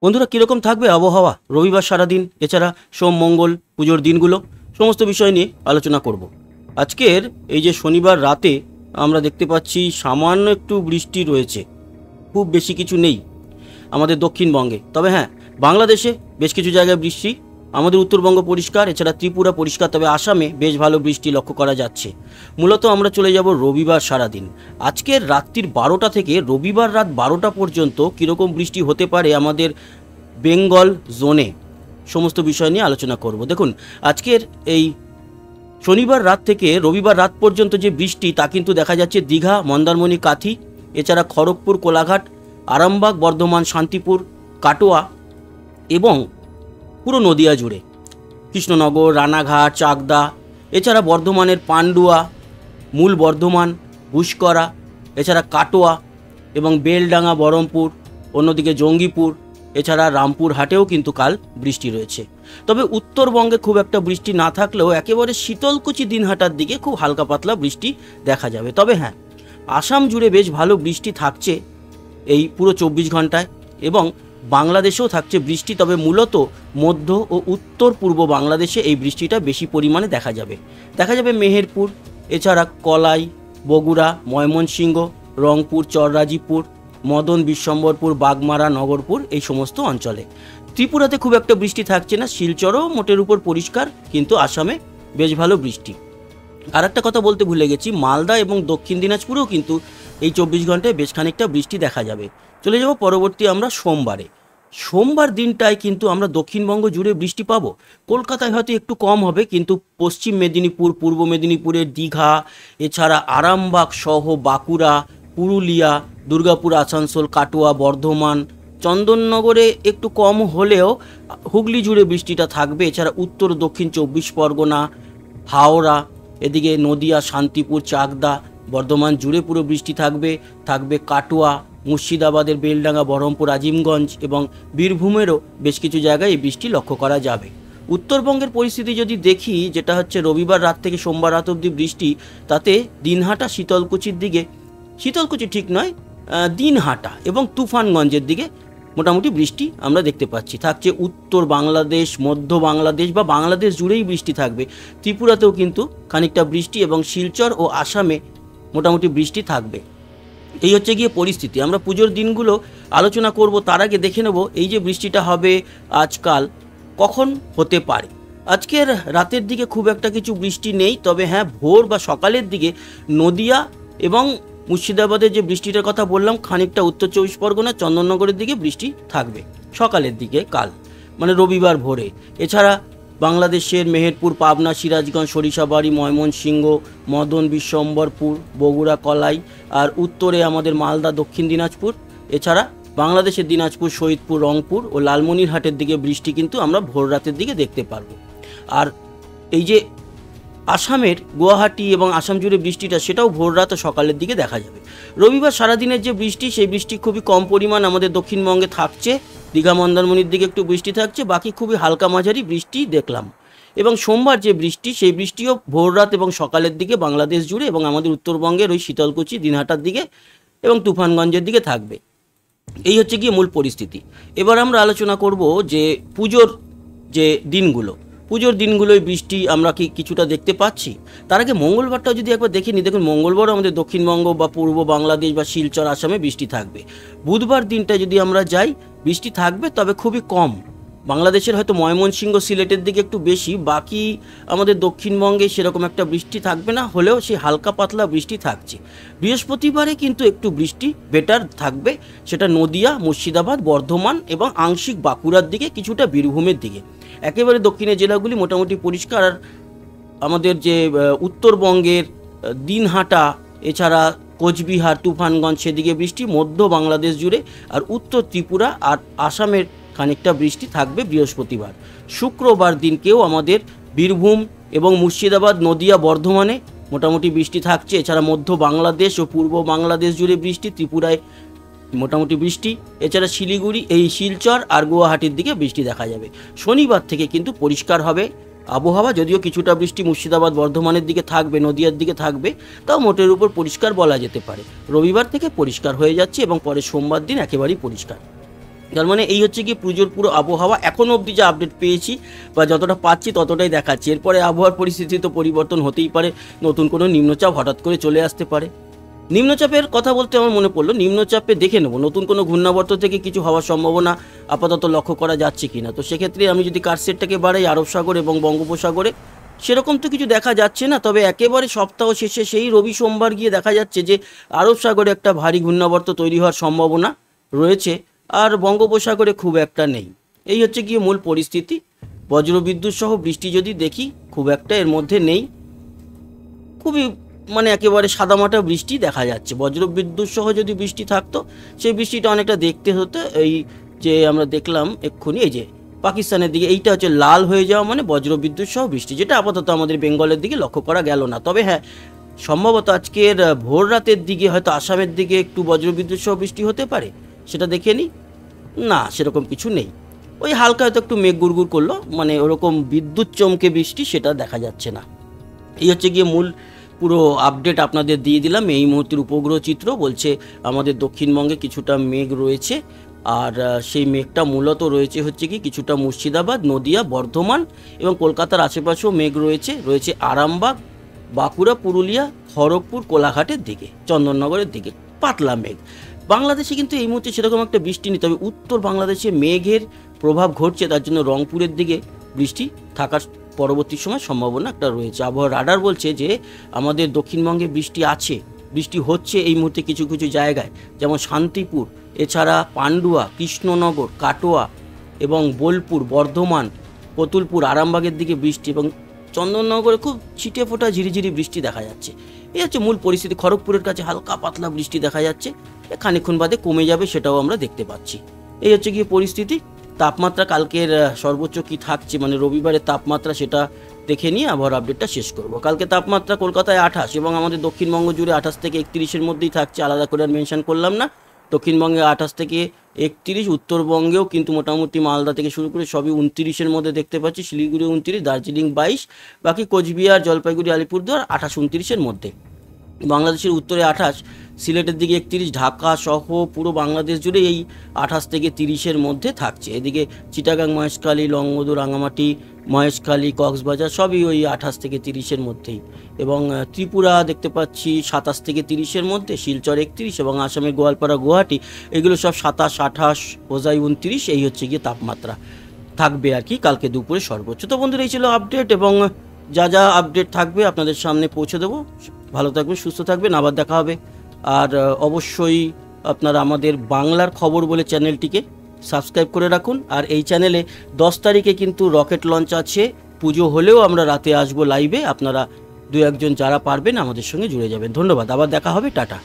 বন্ধুরা, কীরকম থাকবে আবহাওয়া রবিবার সারাদিন, এছাড়া সোম মঙ্গল পুজোর দিনগুলো, সমস্ত বিষয় নিয়ে আলোচনা করব। আজকের এই যে শনিবার রাতে আমরা দেখতে পাচ্ছি সামান্য একটু বৃষ্টি রয়েছে, খুব বেশি কিছু নেই আমাদের দক্ষিণবঙ্গে। তবে হ্যাঁ, বাংলাদেশে বেশ কিছু জায়গায় বৃষ্টি, আমাদের উত্তরবঙ্গ পরিষ্কার, এছাড়া ত্রিপুরা পরিষ্কার। তবে আসামে বেশ ভালো বৃষ্টি লক্ষ্য করা যাচ্ছে। মূলত আমরা চলে যাব রবিবার সারাদিন। আজকের রাত্রির 12টা থেকে রবিবার রাত 12টা পর্যন্ত কীরকম বৃষ্টি হতে পারে আমাদের বেঙ্গল জোনে, সমস্ত বিষয় নিয়ে আলোচনা করব। দেখুন, আজকের এই শনিবার রাত থেকে রবিবার রাত পর্যন্ত যে বৃষ্টি, তা কিন্তু দেখা যাচ্ছে দীঘা, মন্দারমণি, কাথি, এছাড়া খড়গপুর, কোলাঘাট, আরামবাগ, বর্ধমান, শান্তিপুর, কাটোয়া এবং পুরো নদিয়া জুড়ে, কৃষ্ণনগর, রানাঘাট, চাকদা, এছাড়া বর্ধমানের পান্ডুয়া, মূল বর্ধমান, ঘুষকরা, এছাড়া কাটোয়া এবং বেলডাঙ্গা, বহরমপুর, অন্যদিকে জঙ্গিপুর, এছাড়া রামপুরহাটেও কিন্তু কাল বৃষ্টি রয়েছে। তবে উত্তরবঙ্গে খুব একটা বৃষ্টি না থাকলেও একেবারে শীতলকুচি, দিনহাটার দিকে খুব হালকা পাতলা বৃষ্টি দেখা যাবে। তবে হ্যাঁ, আসাম জুড়ে বেশ ভালো বৃষ্টি থাকছে এই পুরো 24 ঘন্টায়, এবং বাংলাদেশেও থাকছে বৃষ্টি। তবে মূলত মধ্য ও উত্তর পূর্ব বাংলাদেশে এই বৃষ্টিটা বেশি পরিমাণে দেখা যাবে মেহেরপুর, এছাড়া কলাই, বগুড়া, ময়মনসিংহ, রংপুর, চররাজিপুর, মদন, বিশ্বম্বরপুর, বাগমারা, নগরপুর, এই সমস্ত অঞ্চলে। ত্রিপুরাতে খুব একটা বৃষ্টি থাকছে না, শিলচরও মোটের উপর পরিষ্কার, কিন্তু আসামে বেশ ভালো বৃষ্টি। আর একটা কথা বলতে ভুলে গেছি, মালদা এবং দক্ষিণ দিনাজপুরেও কিন্তু এই 24 ঘন্টায় বেশ খানিকটা বৃষ্টি দেখা যাবে। চলে যাব পরবর্তী আমরা সোমবারে। সোমবার দিনটায় কিন্তু আমরা দক্ষিণবঙ্গ জুড়ে বৃষ্টি পাবো। কলকাতায় হয়তো একটু কম হবে, কিন্তু পশ্চিম মেদিনীপুর, পূর্ব মেদিনীপুরের দীঘা, এছাড়া আরামবাগ সহ বাঁকুড়া, পুরুলিয়া, দুর্গাপুর, আসানসোল, কাটোয়া, বর্ধমান, চন্দননগরে একটু কম হলেও হুগলি জুড়ে বৃষ্টিটা থাকবে। এছাড়া উত্তর দক্ষিণ 24 পরগনা, হাওড়া, এদিকে নদিয়া, শান্তিপুর, চাকদা, বর্ধমান জুড়ে পুরো বৃষ্টি থাকবে কাটোয়া, মুর্শিদাবাদের বেলডাঙ্গা, বহরমপুর, আজিমগঞ্জ এবং বীরভূমেরও বেশ কিছু জায়গায় এই বৃষ্টি লক্ষ্য করা যাবে। উত্তরবঙ্গের পরিস্থিতি যদি দেখি, যেটা হচ্ছে রবিবার রাত থেকে সোমবার রাত অবধি বৃষ্টি, তাতে দিনহাটা, শীতলকুচির দিকে, শীতলকুচি ঠিক নয়, দিনহাটা এবং তুফানগঞ্জের দিকে মোটামুটি বৃষ্টি আমরা দেখতে পাচ্ছি। থাকছে উত্তর বাংলাদেশ, মধ্য বাংলাদেশ বা বাংলাদেশ জুড়েই বৃষ্টি থাকবে। ত্রিপুরাতেও কিন্তু খানিকটা বৃষ্টি এবং শিলচর ও আসামে মোটামুটি বৃষ্টি থাকবে। এই হচ্ছে গিয়ে পরিস্থিতি। আমরা পুজোর দিনগুলো আলোচনা করব, তার আগে দেখে নেব এই যে বৃষ্টিটা হবে আজকাল কখন হতে পারে। আজকের রাতের দিকে খুব একটা কিছু বৃষ্টি নেই, তবে হ্যাঁ, ভোর বা সকালের দিকে নদিয়া এবং মুর্শিদাবাদের যে বৃষ্টিটার কথা বললাম, খানিকটা উত্তর 24 পরগনা, চন্দননগরের দিকে বৃষ্টি থাকবে সকালের দিকে কাল, মানে রবিবার ভোরে। এছাড়া বাংলাদেশের মেহেরপুর, পাবনা, সিরাজগঞ্জ, সরিষাবাড়ি, ময়মনসিংহ, মদন, বিশ্বম্বরপুর, বগুড়া, কলাই, আর উত্তরে আমাদের মালদা, দক্ষিণ দিনাজপুর, এছাড়া বাংলাদেশের দিনাজপুর, শহীদপুর, রংপুর ও লালমনিরহাটের দিকে বৃষ্টি কিন্তু আমরা ভোর রাতের দিকে দেখতে পারবো। আর এই যে আসামের গুয়াহাটি এবং আসাম জুড়ে বৃষ্টিটা, সেটাও ভোর রাত ও সকালের দিকে দেখা যাবে। রবিবার সারাদিনের যে বৃষ্টি, সেই বৃষ্টি খুবই কম পরিমাণ আমাদের দক্ষিণবঙ্গে থাকছে। দীঘা, মন্দারমণির দিকে একটু বৃষ্টি থাকছে, বাকি খুবই হালকা মাঝারি বৃষ্টি দেখলাম। এবং সোমবার যে বৃষ্টি, সেই বৃষ্টিও ভোর রাত এবং সকালের দিকে বাংলাদেশ জুড়ে এবং আমাদের উত্তরবঙ্গের ওই শীতলকুচি, দিনহাটার দিকে এবং তুফানগঞ্জের দিকে থাকবে। এই হচ্ছে গিয়ে মূল পরিস্থিতি। এবার আমরা আলোচনা করব যে পুজোর যে দিনগুলোয় বৃষ্টি আমরা কি কিছুটা দেখতে পাচ্ছি। তার আগে মঙ্গলবারটাও যদি একবার দেখে নিই, দেখুন মঙ্গলবারও আমাদের দক্ষিণবঙ্গ বা পূর্ব বাংলাদেশ বা শিলচর, আসামে বৃষ্টি থাকবে। বুধবার দিনটা যদি আমরা যাই, বৃষ্টি থাকবে, তবে খুবই কম। বাংলাদেশের হয়তো ময়মনসিংহ, সিলেটের দিকে একটু বেশি, বাকি আমাদের দক্ষিণবঙ্গে সেরকম একটা বৃষ্টি থাকবে না, হলেও সেই হালকা পাতলা বৃষ্টি থাকছে। বৃহস্পতিবারে কিন্তু একটু বৃষ্টি বেটার থাকবে, সেটা নদিয়া, মুর্শিদাবাদ, বর্ধমান এবং আংশিক বাঁকুড়ার দিকে, কিছুটা বীরভূমের দিকে। একেবারে দক্ষিণের জেলাগুলি মোটামুটি পরিষ্কার। আর আমাদের যে উত্তরবঙ্গের দিনহাটা, এছাড়া কোচবিহার, তুফানগঞ্জ, সেদিকে বৃষ্টি, মধ্য বাংলাদেশ জুড়ে, আর উত্তর ত্রিপুরা আর আসামের খানিকটা বৃষ্টি থাকবে বৃহস্পতিবার। শুক্রবার দিনকেও আমাদের বীরভূম এবং মুর্শিদাবাদ, নদিয়া, বর্ধমানে মোটামুটি বৃষ্টি থাকছে। এছাড়া মধ্য বাংলাদেশ ও পূর্ব বাংলাদেশ জুড়ে বৃষ্টি, ত্রিপুরায় মোটামুটি বৃষ্টি, এছাড়া শিলিগুড়ি, এই শিলচর আর গুয়াহাটির দিকে বৃষ্টি দেখা যাবে। শনিবার থেকে কিন্তু পরিষ্কার হবে আবহাওয়া, যদিও কিছুটা বৃষ্টি মুর্শিদাবাদ, বর্ধমানের দিকে থাকবে, নদিয়ার দিকে থাকবে, তাও মোটের উপর পরিষ্কার বলা যেতে পারে। রবিবার থেকে পরিষ্কার হয়ে যাচ্ছে এবং পরে সোমবার দিন একেবারেই পরিষ্কার। তার মানে এই হচ্ছে কি পুজোর পুরো আবহাওয়া। এখনও অবধি যে আপডেট পেয়েছি বা যতটা পাচ্ছি ততটাই দেখাচ্ছি। এরপরে আবহাওয়ার পরিস্থিতি তো পরিবর্তন হতেই পারে, নতুন কোনো নিম্নচাপ হঠাৎ করে চলে আসতে পারে। নিম্নচাপের কথা বলতে আমার মনে পড়লো, নিম্নচাপে দেখে নেব নতুন কোনো ঘূর্ণাবর্ত থেকে কিছু হওয়ার সম্ভাবনা আপাতত লক্ষ্য করা যাচ্ছে কিনা। তো সেক্ষেত্রে আমি যদি কার্সেটটাকে বাড়াই আরব সাগর এবং বঙ্গোপসাগরে, সেরকম তো কিছু দেখা যাচ্ছে না। তবে একেবারে সপ্তাহ শেষে সেই রবি সোমবার গিয়ে দেখা যাচ্ছে যে আরব সাগরে একটা ভারী ঘূর্ণাবর্ত তৈরি হওয়ার সম্ভাবনা রয়েছে, আর বঙ্গোপসাগরে খুব একটা নেই। এই হচ্ছে গিয়ে মূল পরিস্থিতি। বজ্রবিদ্যুৎ সহ বৃষ্টি যদি দেখি খুব একটা এর মধ্যে নেই, খুবই মানে একেবারে সাদামাটা বৃষ্টি দেখা যাচ্ছে। বজ্রবিদ্যুৎ সহ যদি বৃষ্টি থাকতো সেই বৃষ্টিটা অনেকটা দেখতে হতো। এই যে আমরা দেখলাম এক্ষুনি, এই যে পাকিস্তানের দিকে এইটা হচ্ছে লাল হয়ে যাওয়া মানে বজ্রবিদ্যুৎ সহ বৃষ্টি, যেটা আপাতত আমাদের বেঙ্গলের দিকে লক্ষ্য করা গেল না। তবে হ্যাঁ, সম্ভবত আজকের ভোর রাতের দিকে হয়তো আসামের দিকে একটু বজ্রবিদ্যুৎ সহ বৃষ্টি হতে পারে, সেটা দেখে নিই। না, সেরকম কিছু নেই। ওই হালকা হয়তো একটু মেঘ গুড়গুড় করলো, মানে ওরকম বিদ্যুৎ চমকে বৃষ্টি সেটা দেখা যাচ্ছে না। এই হচ্ছে গিয়ে মূল পুরো আপডেট আপনাদের দিয়ে দিলাম। এই মুহূর্তের উপগ্রহ চিত্র বলছে আমাদের দক্ষিণবঙ্গে কিছুটা মেঘ রয়েছে, আর সেই মেঘটা মূলত রয়েছে হচ্ছে কি কিছুটা মুর্শিদাবাদ, নদিয়া, বর্ধমান এবং কলকাতার আশেপাশেও মেঘ রয়েছে আরামবাগ, বাঁকুড়া, পুরুলিয়া, খড়গপুর, কোলাঘাটের দিকে, চন্দননগরের দিকে পাতলা মেঘ। বাংলাদেশে কিন্তু এই মুহূর্তে সেরকম একটা বৃষ্টি নেই, তবে উত্তর বাংলাদেশে মেঘের প্রভাব ঘটছে, তার জন্য রংপুরের দিকে বৃষ্টি থাকার পরবর্তী সময় সম্ভাবনা একটা রয়েছে। আবহাওয়া রাডার বলছে যে আমাদের দক্ষিণবঙ্গে বৃষ্টি আছে, বৃষ্টি হচ্ছে এই মুহূর্তে কিছু কিছু জায়গায়, যেমন শান্তিপুর, এছাড়া পান্ডুয়া, কৃষ্ণনগর, কাটোয়া এবং বোলপুর, বর্ধমান, কতুলপুর, আরামবাগের দিকে বৃষ্টি এবং চন্দননগরে খুব ছিটে ফোটা ঝিরিঝিরি বৃষ্টি দেখা যাচ্ছে। এই হচ্ছে মূল পরিস্থিতি। খড়গপুরের কাছে হালকা পাতলা বৃষ্টি দেখা যাচ্ছে, খানিকক্ষণ বাদে কমে যাবে সেটাও আমরা দেখতে পাচ্ছি। এই হচ্ছে গিয়ে পরিস্থিতি। তাপমাত্রা কালকের সর্বোচ্চ কি থাকছে, মানে রবিবারের তাপমাত্রা, সেটা দেখে নিয়ে আবহাওয়ার আপডেটটা শেষ করব। কালকে তাপমাত্রা কলকাতায় 28 এবং আমাদের দক্ষিণবঙ্গ জুড়ে 28 থেকে 31-এর মধ্যেই থাকছে, আলাদা করে আর মেনশন করলাম না। দক্ষিণবঙ্গে 28 থেকে 31, উত্তরবঙ্গেও কিন্তু মোটামুটি মালদা থেকে শুরু করে সবই 29-এর মধ্যে দেখতে পাচ্ছি, শিলিগুড়ি 29, দার্জিলিং 22, বাকি কোচবিহার, জলপাইগুড়ি, আলিপুরদুয়ার 28-29-এর মধ্যে। বাংলাদেশের উত্তরে 28, সিলেটের দিকে 31, ঢাকা সহ পুরো বাংলাদেশ জুড়ে এই 28 থেকে 30-এর মধ্যে থাকছে। এদিকে চিটাগাং, মহেশখালী, লংগদু, রাঙামাটি, মহেশখালী, কক্সবাজার সবই ওই 28 থেকে 30-এর মধ্যেই। এবং ত্রিপুরা দেখতে পাচ্ছি 27 থেকে 30-এর মধ্যে, শিলচর 31 এবং আসামের গোয়ালপাড়া, গুয়াহাটি এগুলো সব 27, 28, হোজাই 29। এই হচ্ছে গিয়ে তাপমাত্রা থাকবে আর কি কালকে দুপুরে সর্বোচ্চ। তো বন্ধুরা, এই ছিল আপডেট এবং যা যা আপডেট থাকবে আপনাদের সামনে পৌঁছে দেবো। ভালো থাকবে, সুস্থ থাকবেন, আবার দেখা হবে। আর অবশ্যই আপনারা আমাদের বাংলার খবর বলে চ্যানেলটিকে সাবস্ক্রাইব করে রাখুন। আর এই চ্যানেলে 10 তারিখে কিন্তু রকেট লঞ্চ আছে, পুজো হলেও আমরা রাতে আসবো লাইভে। আপনারা 2-1 জন যারা পারবেন আমাদের সঙ্গে জুড়ে যাবেন। ধন্যবাদ, আবার দেখা হবে, টাটা।